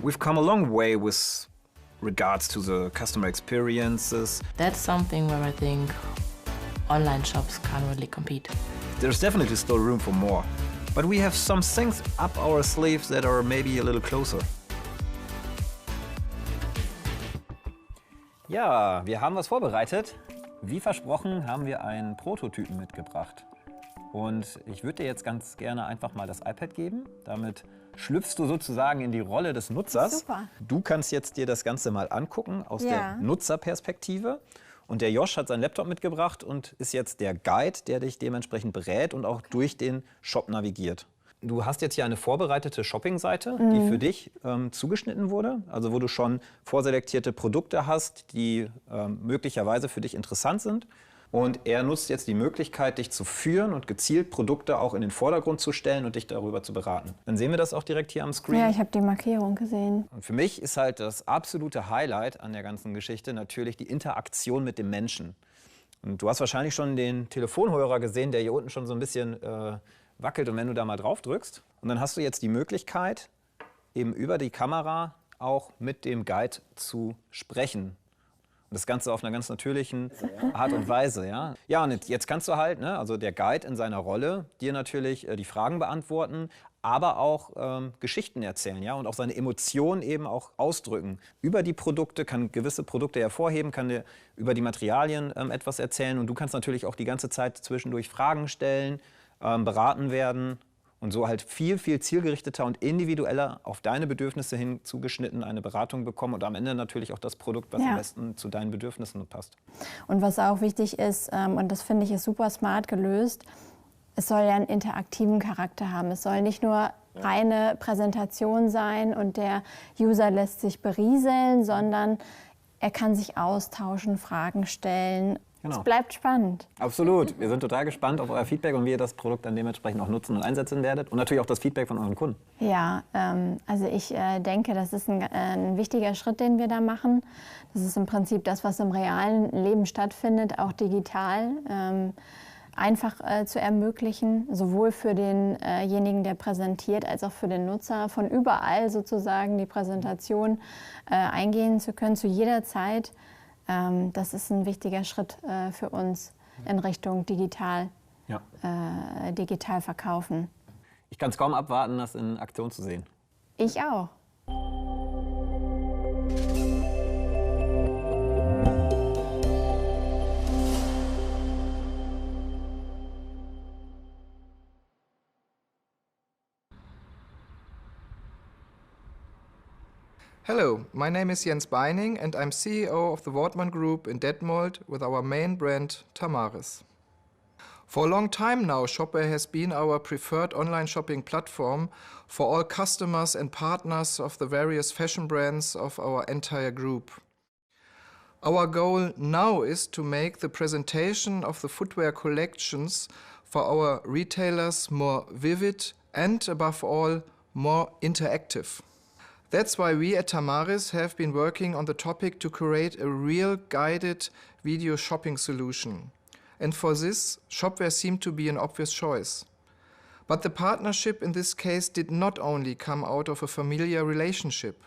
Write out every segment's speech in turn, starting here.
We've come a long way with regards to the customer experiences. That's something where I think online shops can't really compete. There's definitely still room for more. But we have some things up our sleeves that are maybe a little closer. Ja, wir haben was vorbereitet. Wie versprochen haben wir einen Prototypen mitgebracht. Und ich würde dir jetzt ganz gerne einfach mal das iPad geben. Damit schlüpfst du sozusagen in die Rolle des Nutzers. Super. Du kannst jetzt dir das Ganze mal angucken aus der Nutzerperspektive. Und der Josh hat seinen Laptop mitgebracht und ist jetzt der Guide, der dich dementsprechend berät und auch durch den Shop navigiert. Du hast jetzt hier eine vorbereitete Shopping-Seite, die für dich zugeschnitten wurde. Also wo du schon vorselektierte Produkte hast, die möglicherweise für dich interessant sind. Und er nutzt jetzt die Möglichkeit, dich zu führen und gezielt Produkte auch in den Vordergrund zu stellen und dich darüber zu beraten. Dann sehen wir das auch direkt hier am Screen. Ja, ich habe die Markierung gesehen. Und für mich ist halt das absolute Highlight an der ganzen Geschichte natürlich die Interaktion mit dem Menschen. Und du hast wahrscheinlich schon den Telefonhörer gesehen, der hier unten schon so ein bisschen wackelt. Und wenn du da mal drauf drückst, und dann hast du jetzt die Möglichkeit, eben über die Kamera auch mit dem Guide zu sprechen. Und das Ganze auf einer ganz natürlichen Art und Weise. Ja, ja, und jetzt kannst du halt, ne, also der Guide in seiner Rolle, dir natürlich die Fragen beantworten, aber auch Geschichten erzählen, ja, und auch seine Emotionen eben auch ausdrücken. Über die Produkte, kann gewisse Produkte hervorheben, kann dir über die Materialien etwas erzählen. Und du kannst natürlich auch die ganze Zeit zwischendurch Fragen stellen, beraten werden. Und so halt viel, viel zielgerichteter und individueller auf deine Bedürfnisse hin zugeschnitten eine Beratung bekommen und am Ende natürlich auch das Produkt, was am besten zu deinen Bedürfnissen passt. Und was auch wichtig ist, und das finde ich ist super smart gelöst, es soll ja einen interaktiven Charakter haben. Es soll nicht nur reine Präsentation sein und der User lässt sich berieseln, sondern er kann sich austauschen, Fragen stellen. Genau. Es bleibt spannend. Absolut. Wir sind total gespannt auf euer Feedback und wie ihr das Produkt dann dementsprechend auch nutzen und einsetzen werdet. Und natürlich auch das Feedback von euren Kunden. Ja, also ich denke, das ist ein wichtiger Schritt, den wir da machen. Das ist im Prinzip das, was im realen Leben stattfindet, auch digital. Einfach zu ermöglichen, sowohl für denjenigen, der präsentiert, als auch für den Nutzer, von überall sozusagen die Präsentation eingehen zu können, zu jeder Zeit. Das ist ein wichtiger Schritt für uns in Richtung digital verkaufen. Ich kann es kaum abwarten, das in Aktion zu sehen. Ich auch. Hello, my name is Jens Beining and I'm CEO of the Wortmann Group in Detmold with our main brand Tamaris. For a long time now, Shopware has been our preferred online shopping platform for all customers and partners of the various fashion brands of our entire group. Our goal now is to make the presentation of the footwear collections for our retailers more vivid and, above all, more interactive. That's why we at Tamaris have been working on the topic to create a real guided video shopping solution. And for this, Shopware seemed to be an obvious choice. But the partnership in this case did not only come out of a familiar relationship.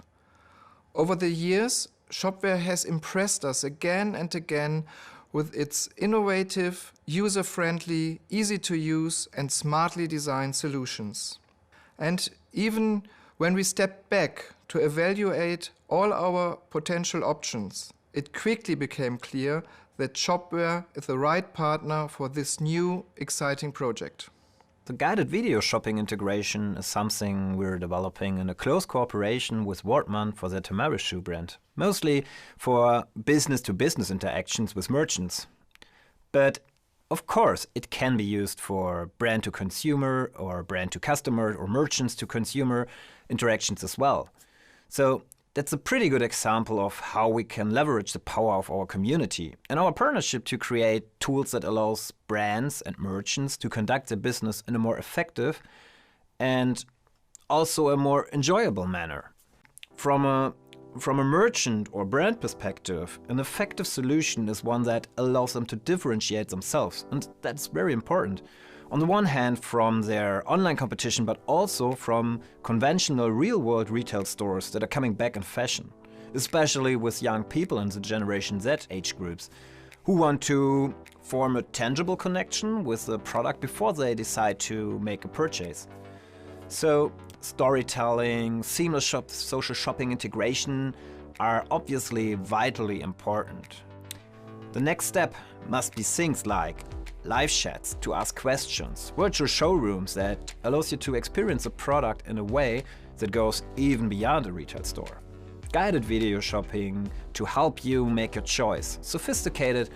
Over the years, Shopware has impressed us again and again with its innovative, user-friendly, easy-to-use and smartly designed solutions. And even when we stepped back to evaluate all our potential options, it quickly became clear that Shopware is the right partner for this new, exciting project. The guided video shopping integration is something we're developing in a close cooperation with Wortmann for their Tamaris shoe brand, mostly for business-to-business interactions with merchants. But of course, it can be used for brand-to-consumer or brand-to-customer or merchants-to-consumer interactions as well. So that's a pretty good example of how we can leverage the power of our community and our partnership to create tools that allows brands and merchants to conduct their business in a more effective and also a more enjoyable manner. From a merchant or brand perspective, an effective solution is one that allows them to differentiate themselves, and that's very important. On the one hand, from their online competition, but also from conventional real-world retail stores that are coming back in fashion, especially with young people in the Generation Z age groups, who want to form a tangible connection with the product before they decide to make a purchase. So, storytelling, seamless social shopping integration are obviously vitally important. The next step must be things like live chats to ask questions, virtual showrooms that allows you to experience a product in a way that goes even beyond a retail store, guided video shopping to help you make your choice, sophisticated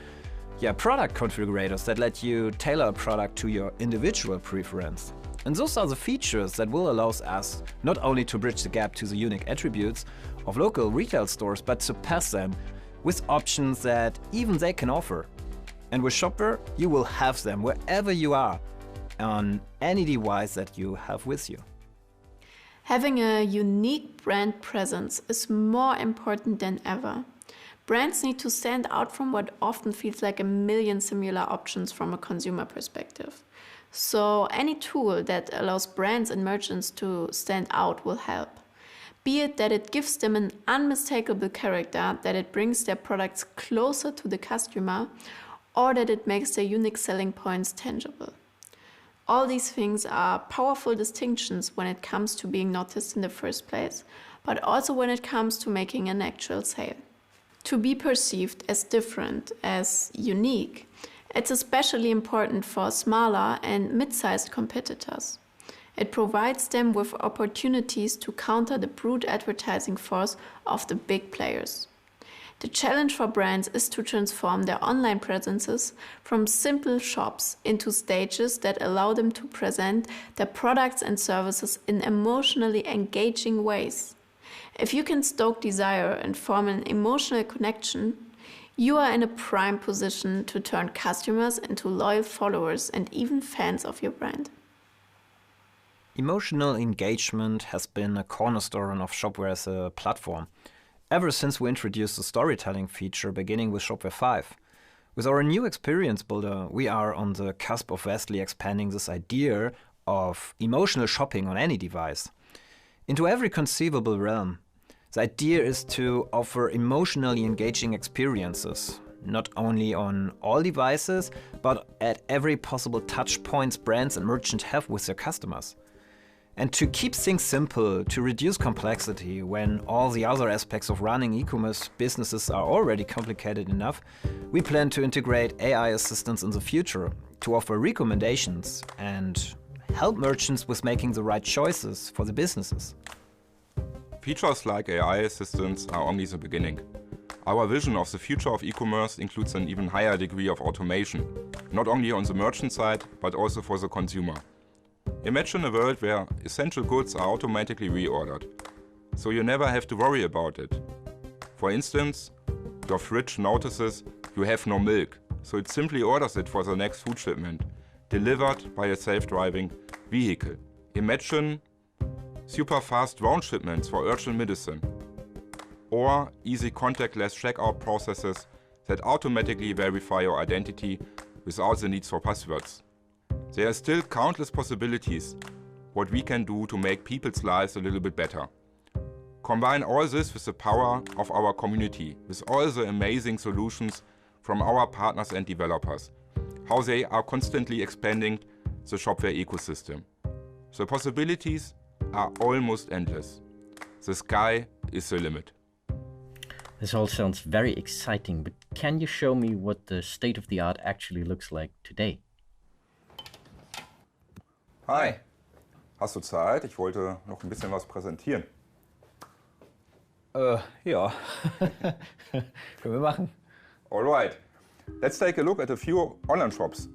product configurators that let you tailor a product to your individual preference. And those are the features that will allow us not only to bridge the gap to the unique attributes of local retail stores, but surpass them with options that even they can offer. And with Shopware, you will have them wherever you are, on any device that you have with you. Having a unique brand presence is more important than ever. Brands need to stand out from what often feels like a million similar options from a consumer perspective. So any tool that allows brands and merchants to stand out will help. Be it that it gives them an unmistakable character, that it brings their products closer to the customer, or that it makes their unique selling points tangible. All these things are powerful distinctions when it comes to being noticed in the first place, but also when it comes to making an actual sale. To be perceived as different, as unique, it's especially important for smaller and mid-sized competitors. It provides them with opportunities to counter the brute advertising force of the big players. The challenge for brands is to transform their online presences from simple shops into stages that allow them to present their products and services in emotionally engaging ways. If you can stoke desire and form an emotional connection, you are in a prime position to turn customers into loyal followers and even fans of your brand. Emotional engagement has been a cornerstone of Shopware as a platform, ever since we introduced the storytelling feature beginning with Shopware 5. With our new experience builder, we are on the cusp of vastly expanding this idea of emotional shopping on any device into every conceivable realm. The idea is to offer emotionally engaging experiences, not only on all devices, but at every possible touch points brands and merchants have with their customers. And to keep things simple, to reduce complexity when all the other aspects of running e-commerce businesses are already complicated enough, we plan to integrate AI assistants in the future to offer recommendations and help merchants with making the right choices for the businesses. Features like AI assistants are only the beginning. Our vision of the future of e-commerce includes an even higher degree of automation, not only on the merchant side, but also for the consumer. Imagine a world where essential goods are automatically reordered, so you never have to worry about it. For instance, your fridge notices you have no milk, so it simply orders it for the next food shipment, delivered by a self-driving vehicle. Imagine super fast drone shipments for urgent medicine, or easy contactless checkout processes that automatically verify your identity without the need for passwords. There are still countless possibilities what we can do to make people's lives a little bit better. Combine all this with the power of our community, with all the amazing solutions from our partners and developers, how they are constantly expanding the Shopware ecosystem. The possibilities are almost endless. The sky is the limit. This all sounds very exciting, but can you show me what the state of the art actually looks like today? Hi, hast du Zeit? Ich wollte noch ein bisschen was präsentieren. Ja, können wir machen. Alright, let's take a look at a few online shops.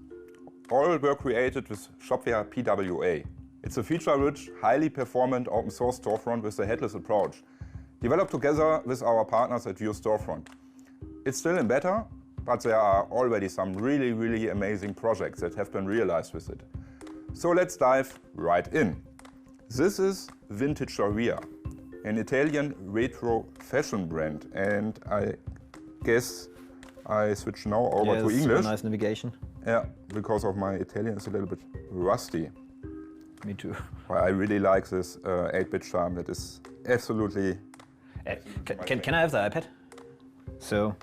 All were created with Shopware PWA. It's a feature-rich, highly performant open source storefront with a headless approach, developed together with our partners at View Storefront. It's still in beta, but there are already some really amazing projects that have been realized with it. So let's dive right in. This is Vintageria, an Italian retro fashion brand, and I guess I switch now over to English. Nice navigation. Yeah, because of my Italian is a little bit rusty. Me too. Well, I really like this 8-bit charm. That is absolutely... Can I have the iPad? So,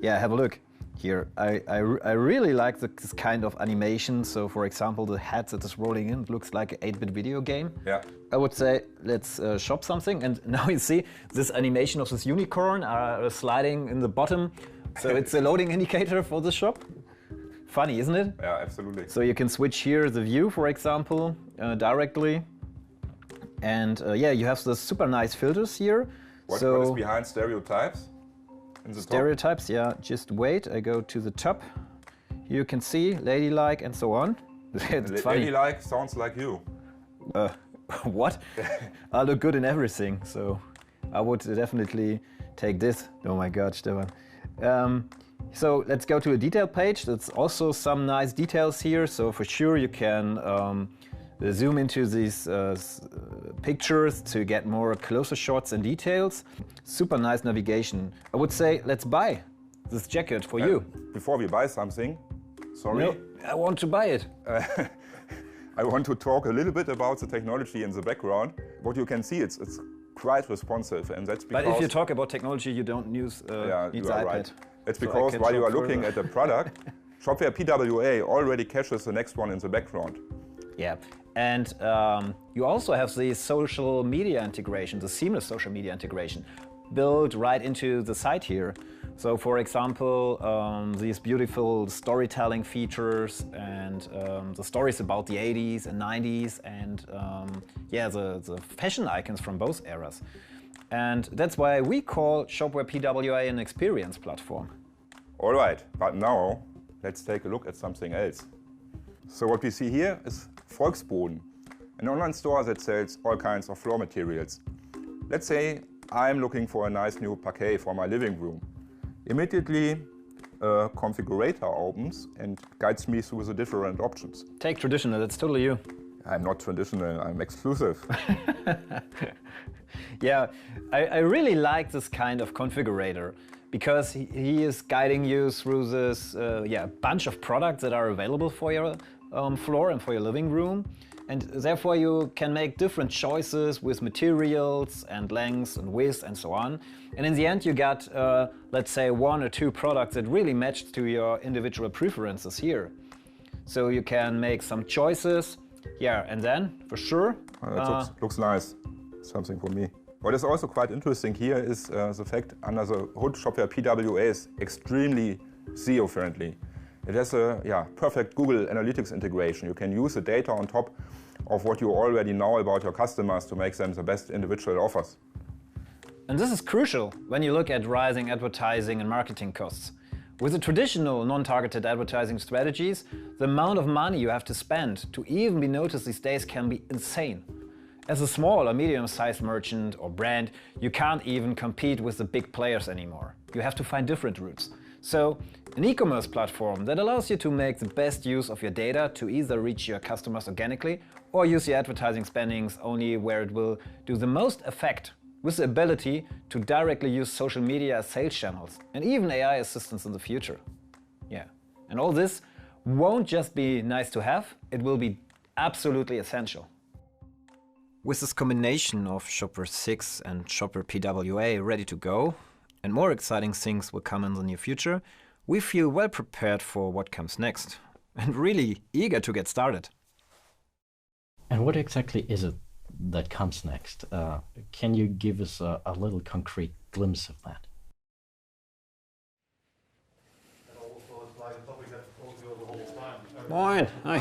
yeah, have a look. Here, I really like this kind of animation. So, for example, the head that is rolling in looks like an 8-bit video game. Yeah. I would say, let's shop something. And now you see this animation of this unicorn sliding in the bottom. So it's a loading indicator for the shop. Funny, isn't it? Yeah, absolutely. So you can switch here the view, for example, directly. And yeah, you have the super nice filters here. What is behind stereotypes? Stereotypes, yeah, just wait, I go to the top. You can see ladylike and so on. It's funny. Ladylike sounds like you. What? I look good in everything, so I would definitely take this. Oh my God, Stefan. So let's go to a detail page. There's also some nice details here, so for sure you can zoom into these pictures to get more closer shots and details. Super nice navigation. I would say let's buy this jacket for you. Before we buy something, sorry. No, I want to buy it. I want to talk a little bit about the technology in the background. What you can see, it's quite responsive, and that's because... But if you talk about technology, you don't need the iPad. Right. It's because while you are looking at the product, Shopware PWA already caches the next one in the background. Yeah, and you also have the social media integration, the seamless social media integration, built right into the site here. So, for example, these beautiful storytelling features and the stories about the 80s and 90s and yeah, the fashion icons from both eras. And that's why we call Shopware PWA an experience platform. All right, but now let's take a look at something else. So what we see here is Volksboden, an online store that sells all kinds of floor materials. Let's say I'm looking for a nice new parquet for my living room. Immediately, a configurator opens and guides me through the different options. Take traditional, that's totally you. I'm not traditional, I'm exclusive. Yeah, I really like this kind of configurator because he is guiding you through this bunch of products that are available for your floor and for your living room. And therefore you can make different choices with materials and lengths and width and so on. And in the end you got, let's say, 1 or 2 products that really match to your individual preferences here. So you can make some choices. Yeah, and then, for sure... that looks nice. Something for me. What is also quite interesting here is the fact under the hood Shopware PWA is extremely SEO-friendly. It has a perfect Google Analytics integration. You can use the data on top of what you already know about your customers to make them the best individual offers. And this is crucial when you look at rising advertising and marketing costs. With the traditional non-targeted advertising strategies, the amount of money you have to spend to even be noticed these days can be insane. As a small or medium-sized merchant or brand, you can't even compete with the big players anymore. You have to find different routes. So, an e-commerce platform that allows you to make the best use of your data to either reach your customers organically or use your advertising spendings only where it will do the most effect, with the ability to directly use social media as sales channels and even AI assistants in the future. Yeah, and all this won't just be nice to have, it will be absolutely essential. With this combination of Shopware 6 and Shopware PWA ready to go, and more exciting things will come in the near future, we feel well prepared for what comes next, and really eager to get started. And what exactly is it that comes next? Can you give us a little concrete glimpse of that? Moin. Hi.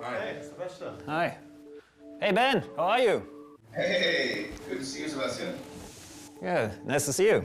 Hi, Sebastian. Hi. Hey Ben, how are you? Hey, good to see you, Sebastian. Yeah, nice to see you.